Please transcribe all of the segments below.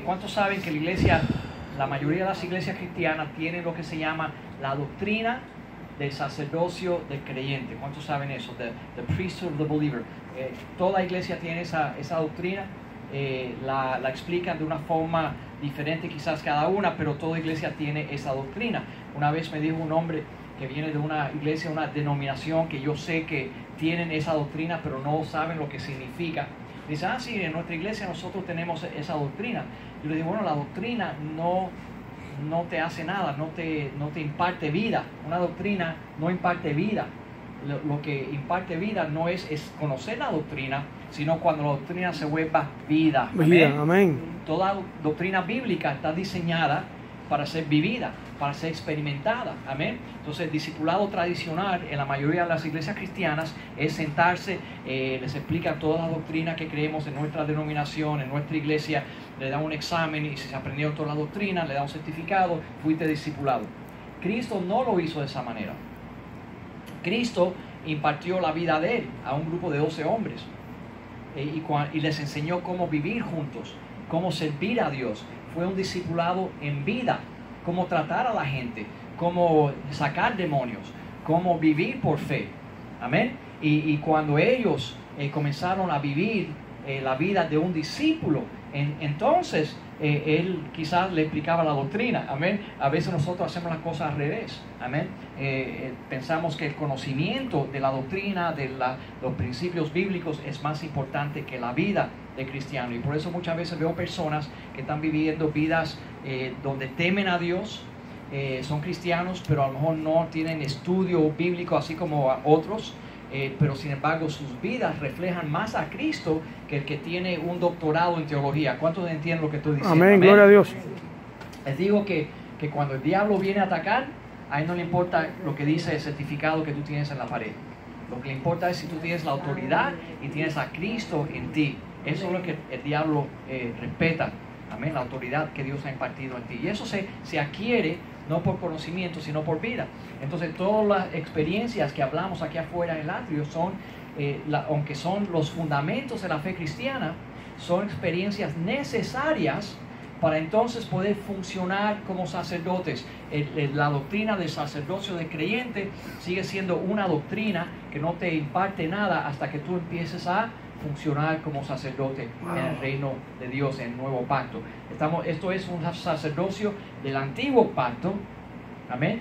¿Cuántos saben que la mayoría de las iglesias cristianas tienen lo que se llama la doctrina del sacerdocio del creyente? ¿Cuántos saben eso? The priesthood of the believer. Toda iglesia tiene esa doctrina. La explican de una forma diferente quizás cada una, pero toda iglesia tiene esa doctrina. Una vez me dijo un hombre que viene de una iglesia, una denominación que yo sé que tienen esa doctrina, pero no saben lo que significa. Dice, sí, en nuestra iglesia nosotros tenemos esa doctrina. Yo le digo, bueno, la doctrina no te hace nada, no te imparte vida. Una doctrina no imparte vida. Lo que imparte vida no es conocer la doctrina, sino cuando la doctrina se vuelva vida. Amén. Amén. Toda doctrina bíblica está diseñada para ser vivida, para ser experimentada. Amén. Entonces, el discipulado tradicional en la mayoría de las iglesias cristianas es sentarse, les explica toda la doctrina que creemos en nuestra denominación, en nuestra iglesia, le da un examen y si se aprendió toda la doctrina, le da un certificado, fuiste discipulado. Cristo no lo hizo de esa manera. Cristo impartió la vida de él a un grupo de 12 hombres y les enseñó cómo vivir juntos, cómo servir a Dios. Fue un discipulado en vida, cómo tratar a la gente, cómo sacar demonios, cómo vivir por fe. Amén. Y cuando ellos comenzaron a vivir la vida de un discípulo, entonces él quizás le explicaba la doctrina. Amén. A veces nosotros hacemos las cosas al revés. Amén. Pensamos que el conocimiento de la doctrina, de los principios bíblicos es más importante que la vida de cristiano. Y por eso muchas veces veo personas que están viviendo vidas donde temen a Dios, son cristianos, pero a lo mejor no tienen estudio bíblico así como a otros. Pero sin embargo sus vidas reflejan más a Cristo que el que tiene un doctorado en teología. ¿Cuántos entienden lo que estoy diciendo? Amén, gloria a Dios. Les digo que cuando el diablo viene a atacar, a él no le importa lo que dice el certificado que tú tienes en la pared. Lo que le importa es si tú tienes la autoridad y tienes a Cristo en ti. Eso es lo que el diablo respeta. Amén, la autoridad que Dios ha impartido en ti. Y eso se adquiere no por conocimiento, sino por vida. Entonces, todas las experiencias que hablamos aquí afuera en el atrio son, aunque son los fundamentos de la fe cristiana, son experiencias necesarias para entonces poder funcionar como sacerdotes. La doctrina del sacerdocio del creyente sigue siendo una doctrina que no te imparte nada hasta que tú empieces a funcionar como sacerdote en el reino de Dios, en el nuevo pacto. Esto es un sacerdocio del antiguo pacto. Amén.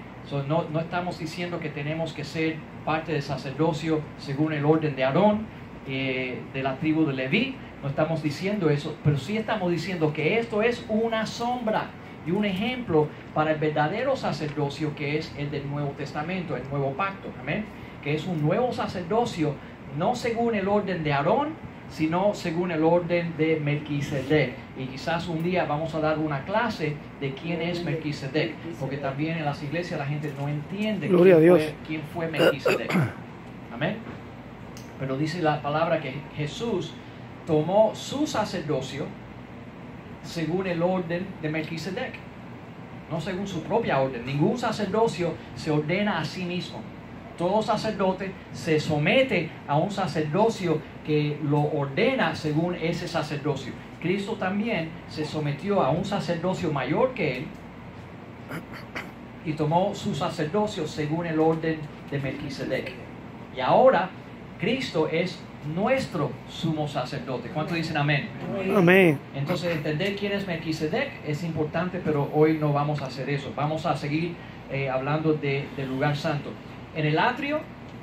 No estamos diciendo que tenemos que ser parte del sacerdocio según el orden de Aarón, de la tribu de Leví. No estamos diciendo eso, pero sí estamos diciendo que esto es una sombra y un ejemplo para el verdadero sacerdocio que es el del Nuevo Testamento, el nuevo pacto. Amén. Que es un nuevo sacerdocio no según el orden de Aarón, sino según el orden de Melquisedec. Y quizás un día vamos a dar una clase de quién es Melquisedec, porque también en las iglesias la gente no entiende quién fue Melquisedec. Amén. Pero dice la palabra que Jesús tomó su sacerdocio según el orden de Melquisedec, no según su propia orden. Ningún sacerdocio se ordena a sí mismo. Todo sacerdote se somete a un sacerdocio que lo ordena según ese sacerdocio. Cristo también se sometió a un sacerdocio mayor que él y tomó su sacerdocio según el orden de Melquisedec. Y ahora Cristo es nuestro sumo sacerdote. ¿Cuántos dicen amén? Amén. Entonces, entender quién es Melquisedec es importante, pero hoy no vamos a hacer eso. Vamos a seguir hablando del lugar santo. En el atrio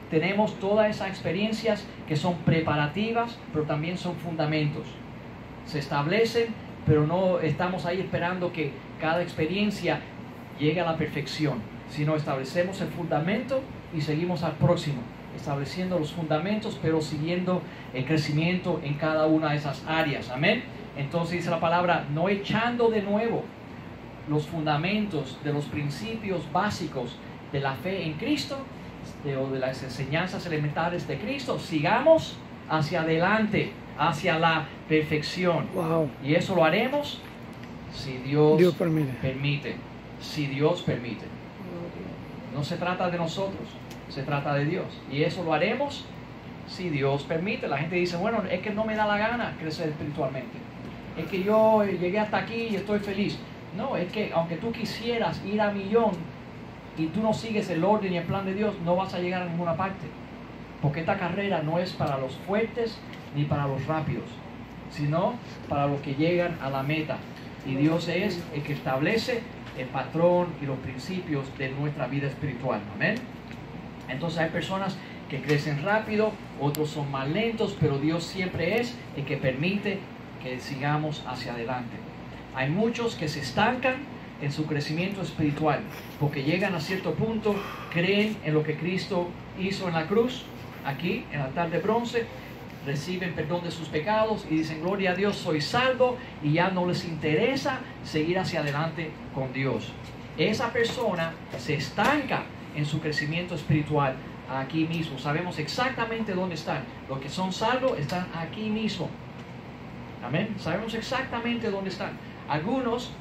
tenemos todas esas experiencias que son preparativas, pero también son fundamentos. Se establecen, pero no estamos ahí esperando que cada experiencia llegue a la perfección, sino establecemos el fundamento y seguimos al próximo, estableciendo los fundamentos, pero siguiendo el crecimiento en cada una de esas áreas. Amén. Entonces dice la palabra, no echando de nuevo los fundamentos de los principios básicos de la fe en Cristo, o de las enseñanzas elementales de Cristo, sigamos hacia adelante, hacia la perfección. Wow. Y eso lo haremos si Dios permite. Si Dios permite. No se trata de nosotros, se trata de Dios. Y eso lo haremos si Dios permite. La gente dice, bueno, es que no me da la gana crecer espiritualmente. es que yo llegué hasta aquí y estoy feliz. No, es que aunque tú quisieras ir a 1,000,000 y tú no sigues el orden y el plan de Dios, no vas a llegar a ninguna parte. Porque esta carrera no es para los fuertes ni para los rápidos, sino para los que llegan a la meta. Y Dios es el que establece el patrón y los principios de nuestra vida espiritual. Amén. Entonces hay personas que crecen rápido, otros son más lentos, pero Dios siempre es el que permite que sigamos hacia adelante. Hay muchos que se estancan en su crecimiento espiritual porque llegan a cierto punto, creen en lo que Cristo hizo en la cruz, aquí en el altar de bronce, reciben perdón de sus pecados y dicen gloria a Dios, soy salvo, y ya no les interesa seguir hacia adelante con Dios. Esa persona se estanca en su crecimiento espiritual aquí mismo. Sabemos exactamente dónde están. Los que son salvos están aquí mismo. Amén. Sabemos exactamente dónde están. Algunos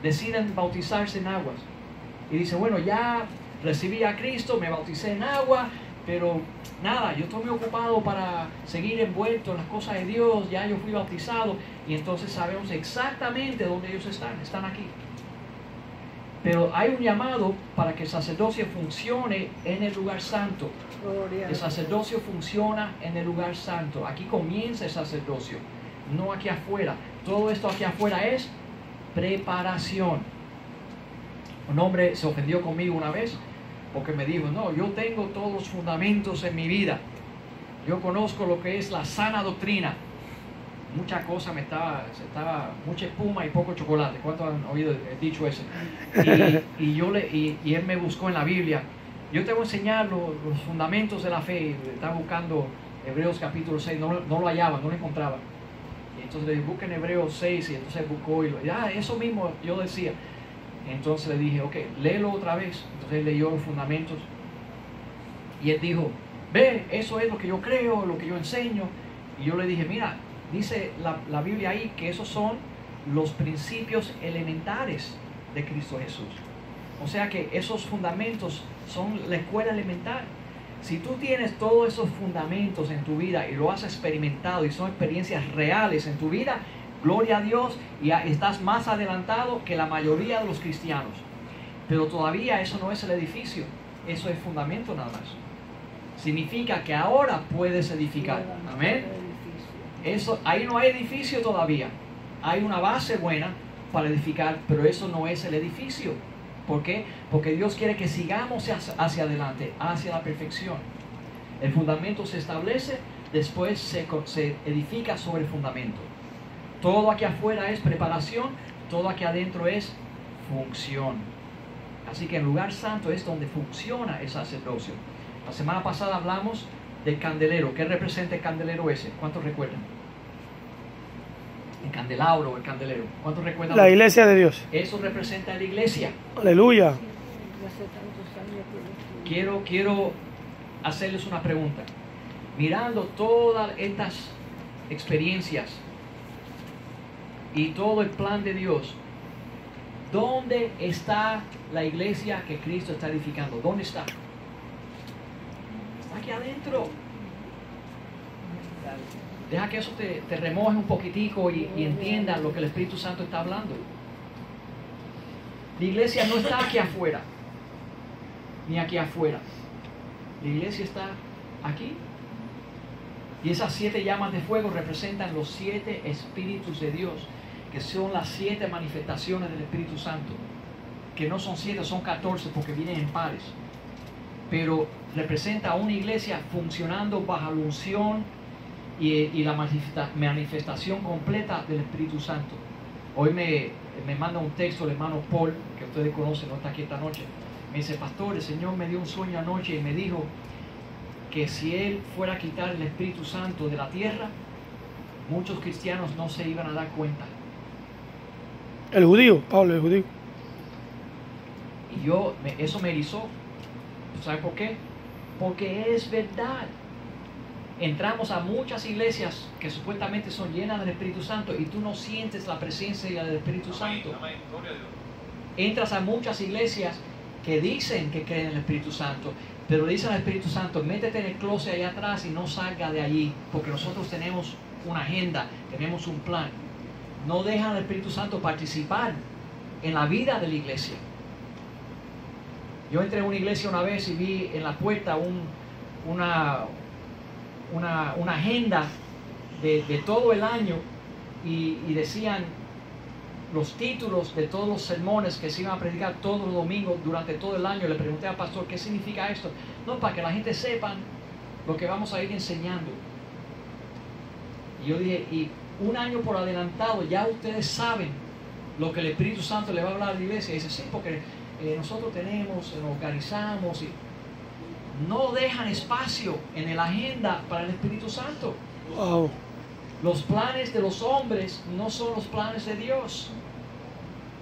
deciden bautizarse en aguas y dicen, bueno, ya recibí a Cristo, me bauticé en agua, pero nada, yo estoy muy ocupado para seguir envuelto en las cosas de Dios, ya yo fui bautizado, y entonces sabemos exactamente dónde ellos están aquí. Pero hay un llamado para que el sacerdocio funcione en el lugar santo. El sacerdocio funciona en el lugar santo. Aquí comienza el sacerdocio, no aquí afuera. Todo esto aquí afuera es preparación. Un hombre se ofendió conmigo una vez porque me dijo, no, yo tengo todos los fundamentos en mi vida. Yo conozco lo que es la sana doctrina. Mucha cosa mucha espuma y poco chocolate. ¿Cuántos han oído el dicho ese? Y él me buscó en la Biblia. Yo te voy a enseñar los fundamentos de la fe. Estaba buscando Hebreos capítulo 6, no lo hallaba, no lo encontraba. Y entonces le dije, busca en Hebreos 6, y entonces buscó y eso mismo yo decía. Entonces le dije, ok, léelo otra vez. Entonces él leyó los fundamentos y él dijo, ve, eso es lo que yo creo, lo que yo enseño. Y yo le dije, mira, dice la Biblia ahí que esos son los principios elementales de Cristo Jesús. O sea que esos fundamentos son la escuela elemental. Si tú tienes todos esos fundamentos en tu vida y lo has experimentado y son experiencias reales en tu vida, gloria a Dios, y estás más adelantado que la mayoría de los cristianos. Pero todavía eso no es el edificio, eso es fundamento nada más. Significa que ahora puedes edificar. Amén. Eso, ahí no hay edificio todavía. Hay una base buena para edificar, pero eso no es el edificio. ¿Por qué? Porque Dios quiere que sigamos hacia adelante, hacia la perfección. El fundamento se establece, después se edifica sobre el fundamento. Todo aquí afuera es preparación, todo aquí adentro es función. Así que el lugar santo es donde funciona el sacerdocio. La semana pasada hablamos del candelero. ¿Qué representa el candelero ese? ¿Cuántos recuerdan? El candelabro o el candelero. ¿Cuántos recuerdan? La iglesia de Dios. Eso representa a la iglesia. Aleluya. Quiero hacerles una pregunta. Mirando todas estas experiencias y todo el plan de Dios, ¿dónde está la iglesia que Cristo está edificando? ¿Dónde está? Está aquí adentro. Deja que eso te remoje un poquitico y entiendas lo que el Espíritu Santo está hablando. La iglesia no está aquí afuera, ni aquí afuera. La iglesia está aquí. Y esas 7 llamas de fuego representan los 7 espíritus de Dios, que son las 7 manifestaciones del Espíritu Santo. Que no son 7, son 14 porque vienen en pares. Pero representa a una iglesia funcionando bajo la unción y la manifestación completa del Espíritu Santo. Hoy me manda un texto el hermano Paul, que ustedes conocen, no está aquí esta noche. Me dice, pastor, el Señor me dio un sueño anoche y me dijo que si Él fuera a quitar el Espíritu Santo de la tierra, muchos cristianos no se iban a dar cuenta. El judío, Pablo, el judío. Y eso me erizó. ¿Sabe por qué? Porque es verdad. Entramos a muchas iglesias que supuestamente son llenas del Espíritu Santo y tú no sientes la presencia del Espíritu Santo. Entras a muchas iglesias que dicen que creen en el Espíritu Santo, pero dicen al Espíritu Santo, métete en el closet allá atrás y no salga de allí, porque nosotros tenemos una agenda, tenemos un plan. no dejan al Espíritu Santo participar en la vida de la iglesia. Yo entré a una iglesia una vez y vi en la puerta una agenda de todo el año y decían los títulos de todos los sermones que se iban a predicar todos los domingos durante todo el año. Le pregunté al pastor, ¿qué significa esto? No, para que la gente sepa lo que vamos a ir enseñando. Y yo dije, y un año por adelantado ya ustedes saben lo que el Espíritu Santo le va a hablar a la iglesia. Y dice, sí, porque nosotros nos organizamos y no dejan espacio en la agenda para el Espíritu Santo. Wow. Los planes de los hombres no son los planes de Dios.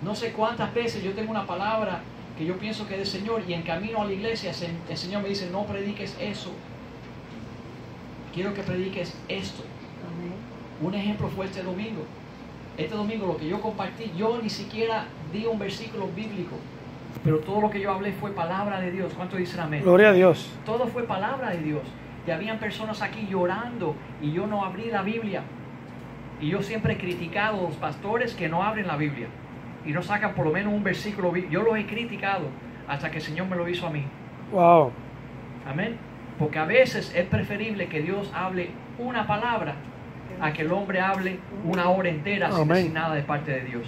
No sé cuántas veces yo tengo una palabra que yo pienso que es del Señor y en camino a la iglesia el Señor me dice, no prediques eso. Quiero que prediques esto. Un ejemplo fue este domingo. Este domingo lo que yo compartí, yo ni siquiera di un versículo bíblico, pero todo lo que yo hablé fue palabra de Dios. ¿Cuánto dicen amén? Gloria a Dios. Todo fue palabra de Dios. Y habían personas aquí llorando y yo no abrí la Biblia. Y yo siempre he criticado a los pastores que no abren la Biblia y no sacan por lo menos un versículo bíblico. Yo los he criticado hasta que el Señor me lo hizo a mí. Wow. Amén. Porque a veces es preferible que Dios hable una palabra a que el hombre hable una hora entera sin decir nada de parte de Dios.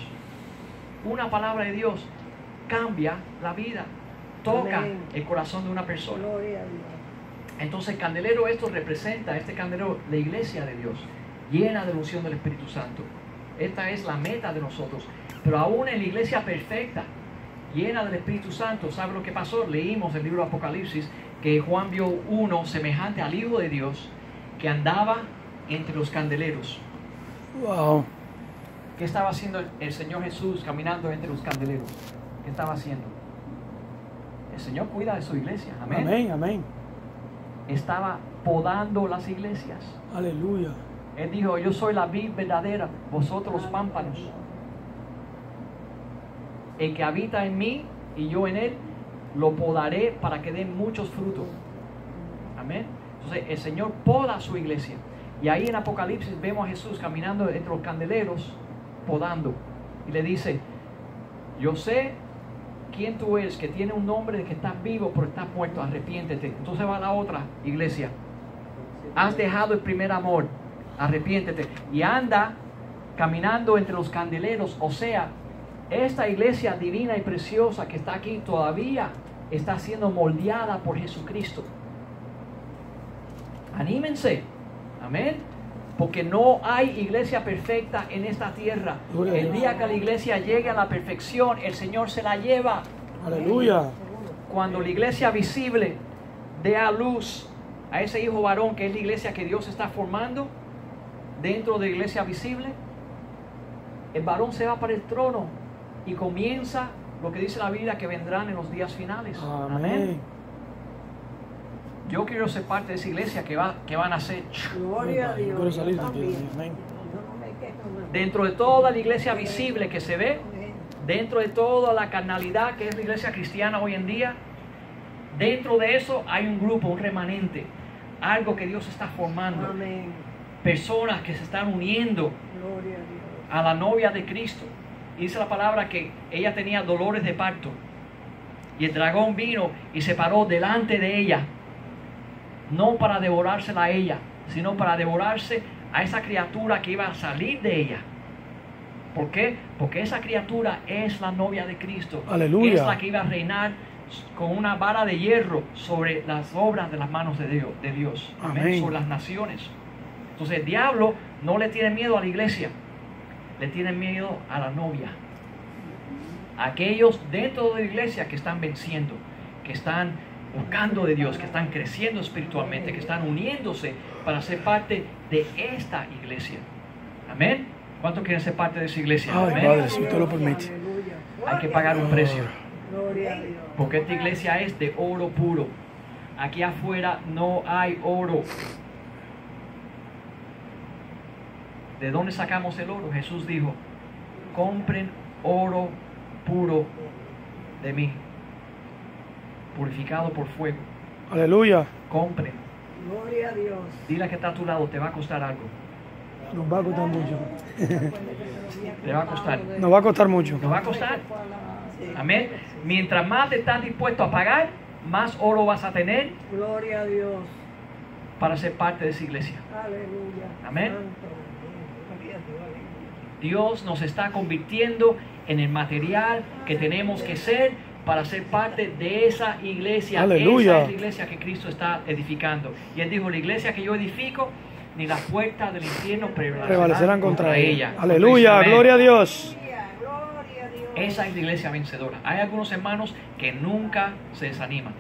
Una palabra de Dios cambia la vida, toca el corazón de una persona. Entonces el candelero esto representa, este candelero, la iglesia de Dios, llena de la unción del Espíritu Santo. Esta es la meta de nosotros. Pero aún en la iglesia perfecta, llena del Espíritu Santo, ¿sabe lo que pasó? Leímos el libro de Apocalipsis que Juan vio uno semejante al Hijo de Dios que andaba entre los candeleros. Wow. ¿Qué estaba haciendo el Señor Jesús caminando entre los candeleros? ¿Qué estaba haciendo? El Señor cuida de su iglesia. Amén. Amén, amén. Estaba podando las iglesias. Aleluya. Él dijo, yo soy la vid verdadera, vosotros los pámpanos. El que habita en mí y yo en él, lo podaré para que dé muchos frutos. Amén. Entonces el Señor poda su iglesia. Y ahí en Apocalipsis vemos a Jesús caminando entre los candeleros, podando. Y le dice, yo sé quién tú eres, que tiene un nombre de que estás vivo, pero estás muerto, arrepiéntete. Entonces va a la otra iglesia. Has dejado el primer amor, arrepiéntete. Y anda caminando entre los candeleros. O sea, esta iglesia divina y preciosa que está aquí todavía está siendo moldeada por Jesucristo. Anímense. Amén. Porque no hay iglesia perfecta en esta tierra. El día que la iglesia llegue a la perfección, el Señor se la lleva. Aleluya. Cuando la iglesia visible dé a luz a ese hijo varón, que es la iglesia que Dios está formando dentro de la iglesia visible, el varón se va para el trono y comienza lo que dice la Biblia, que vendrán en los días finales. Amén. Yo quiero ser parte de esa iglesia que va a nacer. Gloria a Dios. Dentro de toda la iglesia visible que se ve, dentro de toda la carnalidad que es la iglesia cristiana hoy en día, dentro de eso hay un grupo, un remanente, algo que Dios está formando. Amén. Personas que se están uniendo Gloria a Dios. a la novia de Cristo. Y dice la palabra que ella tenía dolores de parto. Y el dragón vino y se paró delante de ella. No para devorársela a ella, sino para devorarse a esa criatura que iba a salir de ella. ¿Por qué? Porque esa criatura es la novia de Cristo. Aleluya. Es la que iba a reinar con una vara de hierro sobre las obras de las manos de Dios. Amén. Sobre las naciones. Entonces el diablo no le tiene miedo a la iglesia, le tiene miedo a la novia. Aquellos dentro de la iglesia que están venciendo, que están buscando de Dios, que están creciendo espiritualmente, que están uniéndose para ser parte de esta iglesia. Amén. ¿Cuántos quieren ser parte de esa iglesia? Ay, Amén. Padre, si usted lo permite. Hay que pagar un precio, Gloria a Dios. porque esta iglesia es de oro puro. Aquí afuera no hay oro. ¿De dónde sacamos el oro? Jesús dijo, compren oro puro de mí, purificado por fuego. Aleluya. Compren. Gloria a Dios. Dile que está a tu lado, te va a costar algo. Nos va a costar mucho. Te va a costar. Nos va a costar mucho. Nos va a costar. Amén. Mientras más estás dispuesto a pagar, más oro vas a tener Gloria a Dios. para ser parte de esa iglesia. Aleluya. Amén. Santo. Dios nos está convirtiendo en el material que tenemos que ser para ser parte de esa iglesia. Aleluya. Esa es la iglesia que Cristo está edificando. Y Él dijo, la iglesia que yo edifico, ni las puertas del infierno Prevalecerán contra ella. ella. Aleluya, Amén. gloria a Dios. Gloria a Dios. Esa es la iglesia vencedora. Hay algunos hermanos que nunca se desaniman,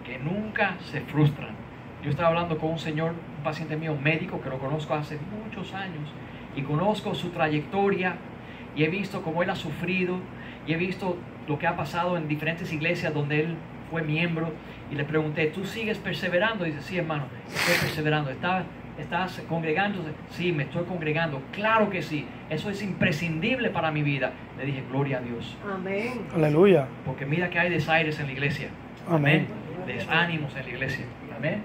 que nunca se frustran. Yo estaba hablando con un señor, un paciente mío, un médico, que lo conozco hace muchos años, y conozco su trayectoria, y he visto cómo él ha sufrido, y he visto lo que ha pasado en diferentes iglesias donde él fue miembro, y le pregunté, ¿tú sigues perseverando? Y dice, sí, hermano, estoy perseverando. ¿Estás congregándose? Sí, me estoy congregando. Claro que sí, eso es imprescindible para mi vida. Le dije, gloria a Dios, Amén. Aleluya. porque mira que hay desaires en la iglesia. Amén. Desánimos en la iglesia. Amén.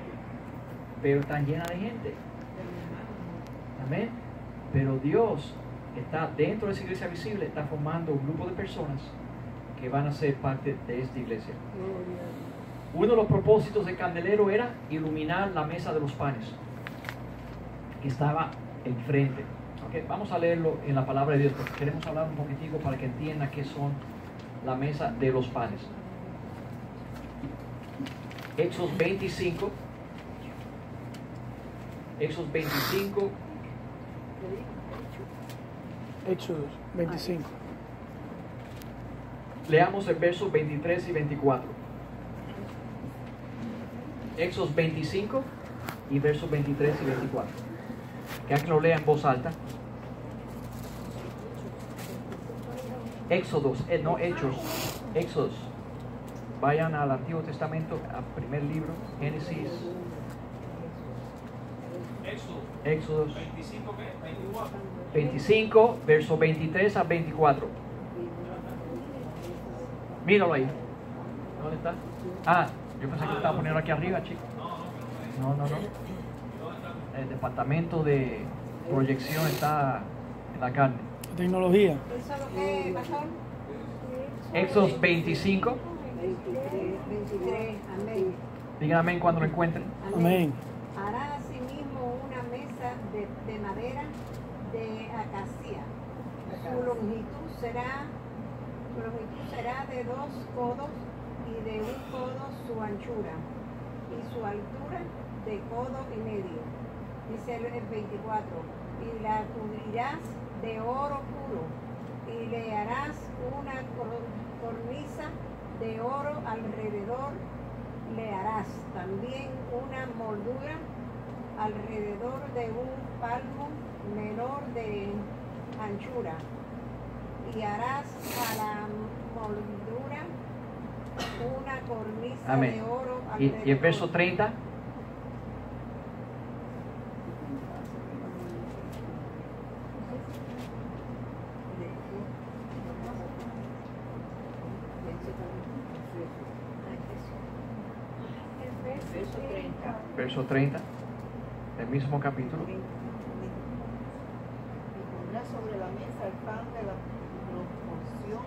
Pero están llenas de gente. Amén. Pero Dios está dentro de esa iglesia visible, está formando un grupo de personas que van a ser parte de esta iglesia. Gloria a Dios. Uno de los propósitos del candelero era iluminar la mesa de los panes, que estaba enfrente. Okay, vamos a leerlo en la palabra de Dios, porque queremos hablar un poquitico para que entiendan qué son la mesa de los panes. Éxodo 25. Éxodo 25. Éxodo 25. Leamos el verso 23 y 24. Éxodo 25 y versos 23 y 24. Que alguien lo lea en voz alta. Éxodos, no Hechos, Éxodos. Vayan al Antiguo Testamento, al primer libro, Génesis. Éxodos 25, verso 23 a 24. Míralo ahí. ¿Dónde está? Ah, yo pensé que lo estaba poniendo aquí arriba, chico. No. El departamento de proyección está en la carne. Tecnología. ¿Eso es lo que pasó? Éxodos 25. 23, amén. Digan amén cuando lo encuentren. Amén. Hará asimismo una mesa de madera de acacia. Su longitud será de 2 codos y de 1 codo su anchura y su altura de codo y medio. Dice el 24, y la cubrirás de oro puro y le harás una cornisa de oro alrededor, le harás también una moldura alrededor de 1 palmo menor de anchura y harás a la moldura una cornisa Amén. de oro Y alrededor. el verso 30. Verso 30. Verso 30. El mismo capítulo. Y pondrás sobre la mesa el pan de la proporción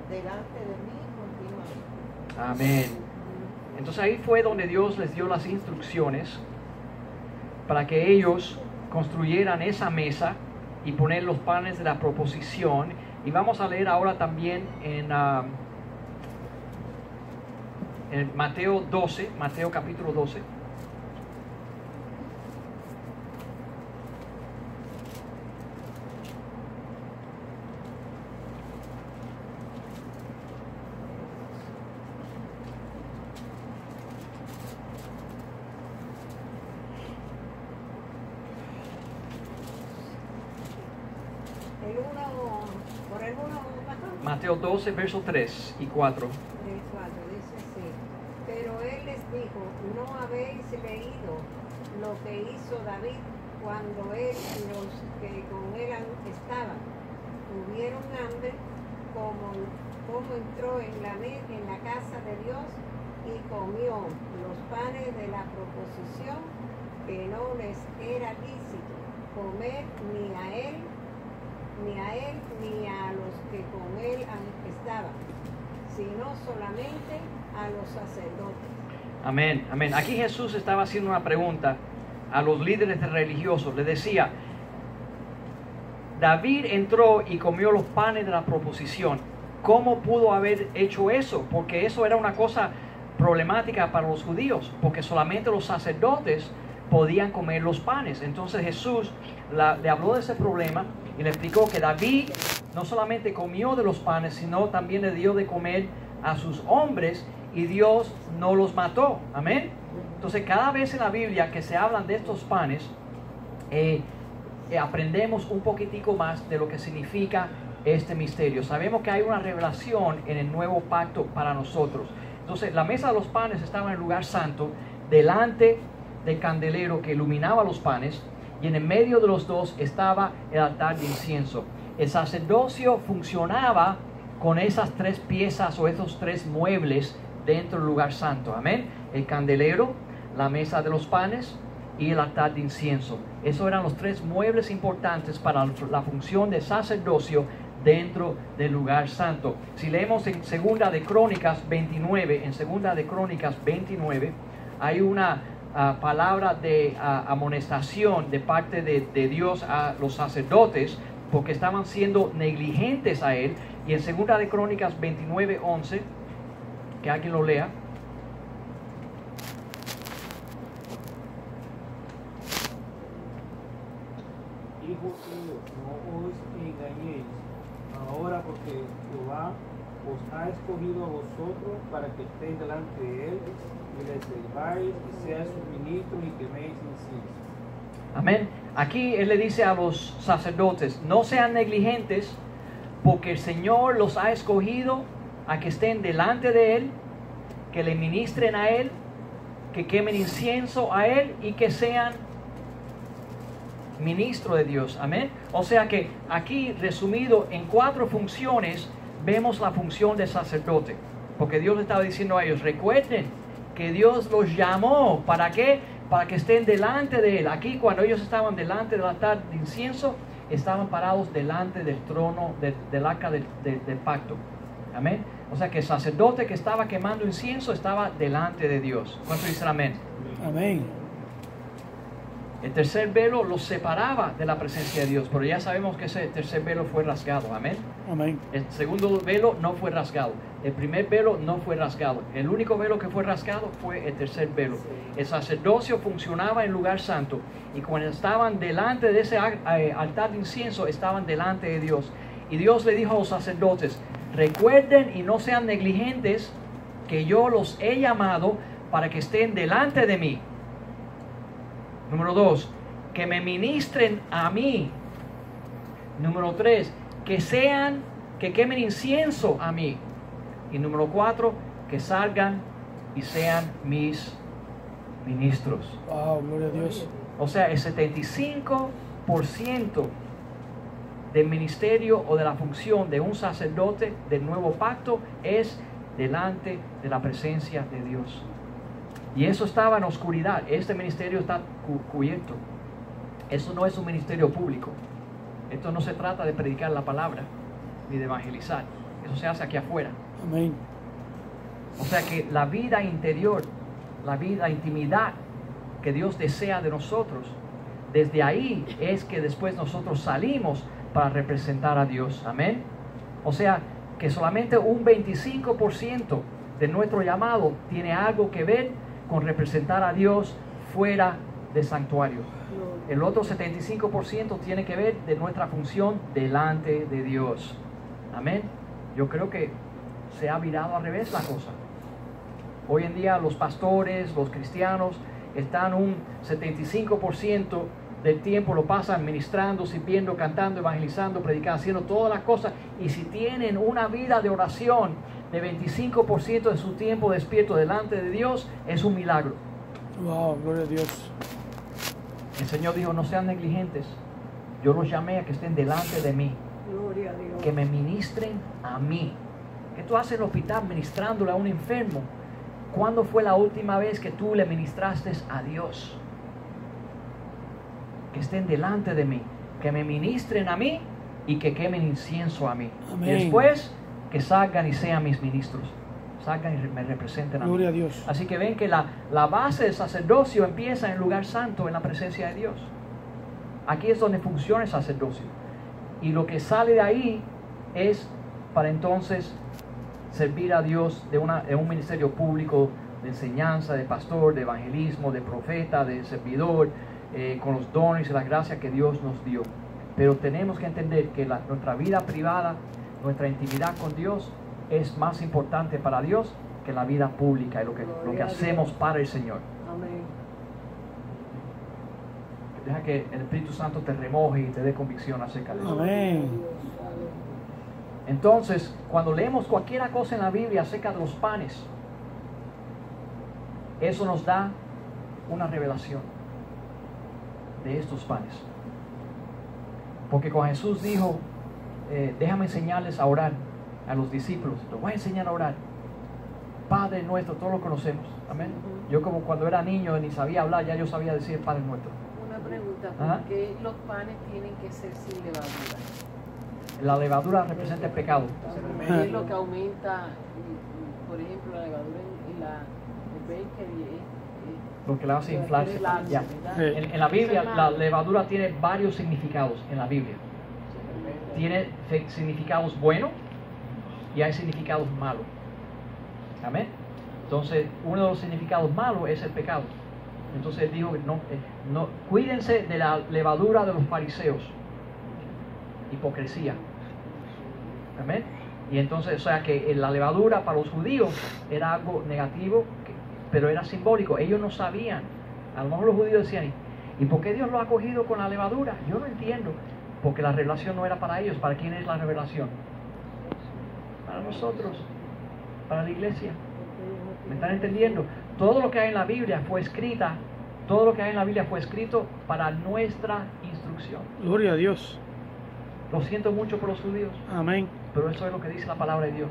delante de mí continuamente. Amén. Entonces ahí fue donde Dios les dio las instrucciones para que ellos construyeran esa mesa y poner los panes de la proposición. Y vamos a leer ahora también en Mateo 12, Mateo capítulo 12. Por el 1, pastor. Mateo 12, versos 3 y 4. El 4 dice así, pero él les dijo, ¿no habéis leído lo que hizo David cuando él y los que con él estaban tuvieron hambre, como entró en la casa de Dios y comió los panes de la proposición que no les era lícito comer ni a él, ni a los que con él estaban, sino solamente a los sacerdotes. Amén, amén. Aquí Jesús estaba haciendo una pregunta a los líderes religiosos. Le decía, David entró y comió los panes de la proposición. ¿Cómo pudo haber hecho eso? Porque eso era una cosa problemática para los judíos, porque solamente los sacerdotes podían comer los panes. Entonces Jesús le habló de ese problema y le explicó que David no solamente comió de los panes, sino también le dio de comer a sus hombres y Dios no los mató. Amén. Entonces cada vez en la Biblia que se hablan de estos panes, aprendemos un poquitico más de lo que significa este misterio. Sabemos que hay una revelación en el nuevo pacto para nosotros. Entonces la mesa de los panes estaba en el lugar santo, delante del candelero que iluminaba los panes, y en el medio de los dos estaba el altar de incienso. El sacerdocio funcionaba con esas tres piezas o esos tres muebles dentro del lugar santo. Amén. El candelero, la mesa de los panes y el altar de incienso. Esos eran los tres muebles importantes para la función de sacerdocio dentro del lugar santo. Si leemos en Segunda de Crónicas 29, hay una palabra de amonestación de parte de Dios a los sacerdotes porque estaban siendo negligentes a él. Y en Segunda de Crónicas 29:11, que alguien lo lea. Hijos míos, no os engañéis ahora, porque Jehová os ha escogido a vosotros para que estéis delante de él y le sirváis y seáis sus ministros y queméis incienso. Amén. Aquí él le dice a los sacerdotes, no sean negligentes, porque el Señor los ha escogido a que estén delante de él, que le ministren a él, que quemen incienso a él y que sean ministro de Dios. Amén. O sea que aquí resumido en 4 funciones vemos la función de sacerdote, porque Dios le estaba diciendo a ellos, recuerden que Dios los llamó. ¿Para qué? Para que estén delante de él. Aquí cuando ellos estaban delante del altar de incienso, estaban parados delante del trono del arca del pacto. Amén. O sea que el sacerdote que estaba quemando incienso estaba delante de Dios. ¿Cuántos dicen amén? Amén. El tercer velo los separaba de la presencia de Dios, pero ya sabemos que ese tercer velo fue rasgado. Amén. Amén. El segundo velo no fue rasgado. El primer velo no fue rasgado. El único velo que fue rasgado fue el tercer velo. El sacerdocio funcionaba en el lugar santo, y cuando estaban delante de ese altar de incienso, estaban delante de Dios. Y Dios le dijo a los sacerdotes, recuerden y no sean negligentes, que yo los he llamado para que estén delante de mí. Número 2, que me ministren a mí. Número 3, que quemen incienso a mí. Y número 4, que salgan y sean mis ministros. Wow, gloria a Dios. O sea, el 75% del ministerio o de la función de un sacerdote del nuevo pacto es delante de la presencia de Dios. Y eso estaba en oscuridad. Este ministerio está cubierto. Eso no es un ministerio público. Esto no se trata de predicar la palabra ni de evangelizar. Eso se hace aquí afuera. Amén. O sea que la vida interior, la intimidad que Dios desea de nosotros, desde ahí es que después nosotros salimos para representar a Dios. Amén. O sea que solamente un 25% de nuestro llamado tiene algo que ver con representar a Dios fuera del santuario. El otro 75% tiene que ver de nuestra función delante de Dios. Amén. Yo creo que se ha virado al revés la cosa. Hoy en día los pastores, los cristianos, están un 75% del tiempo lo pasan ministrando, sirviendo, cantando, evangelizando, predicando, haciendo todas las cosas. Y si tienen una vida de oración de 25% de su tiempo despierto delante de Dios, es un milagro. Wow, gloria a Dios. El Señor dijo, no sean negligentes. Yo los llamé a que estén delante de mí, Gloria a Dios. que me ministren a mí. ¿Qué tú haces en el hospital ministrándole a un enfermo? ¿Cuándo fue la última vez que tú le ministraste a Dios? que estén delante de mí, que me ministren a mí y que quemen incienso a mí. Amén. Y después que salgan y sean mis ministros, salgan y me representen a mí. Gloria a Dios. Así que ven que la base del sacerdocio empieza en el lugar santo, en la presencia de Dios. Aquí es donde funciona el sacerdocio. Y lo que sale de ahí es para entonces servir a Dios en un ministerio público de enseñanza, de pastor, de evangelismo, de profeta, de servidor, con los dones y las gracias que Dios nos dio. Pero tenemos que entender que nuestra vida privada, nuestra intimidad con Dios es más importante para Dios que la vida pública y lo que hacemos para el Señor. Amén. Deja que el Espíritu Santo te remoje y te dé convicción acerca de eso. Amén. Entonces, cuando leemos cualquier cosa en la Biblia acerca de los panes, eso nos da una revelación de estos panes. Porque cuando Jesús dijo, déjame enseñarles a orar a los discípulos, los voy a enseñar a orar. Padre nuestro, todos lo conocemos. Amén. Yo como cuando era niño ni sabía hablar, ya yo sabía decir Padre nuestro. Una pregunta, Ajá. ¿por qué los panes tienen que ser sin levadura? La levadura representa el pecado. ¿Qué es lo que aumenta, por ejemplo, la levadura en el bakery? Lo que la hace inflarse. inflarse, Ya. ¿verdad? En la Biblia, Eso es la malo. levadura tiene varios significados en la Biblia. Tiene significados buenos y hay significados malos. Amén. Entonces, uno de los significados malos es el pecado. Entonces él dijo, no, cuídense de la levadura de los fariseos. Hipocresía. Amén. Y entonces, o sea que la levadura para los judíos era algo negativo, pero era simbólico. Ellos no sabían. A lo mejor los judíos decían, ¿y por qué Dios lo ha cogido con la levadura? Yo no entiendo. Porque la revelación no era para ellos. ¿Para quién es la revelación? Para nosotros. Para la iglesia. ¿Me están entendiendo? Todo lo que hay en la Biblia fue escrita. Todo lo que hay en la Biblia fue escrito para nuestra instrucción. Gloria a Dios. Lo siento mucho por los judíos, Amén. pero eso es lo que dice la palabra de Dios.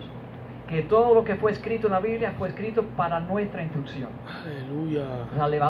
Que todo lo que fue escrito en la Biblia fue escrito para nuestra instrucción. Aleluya. La levadura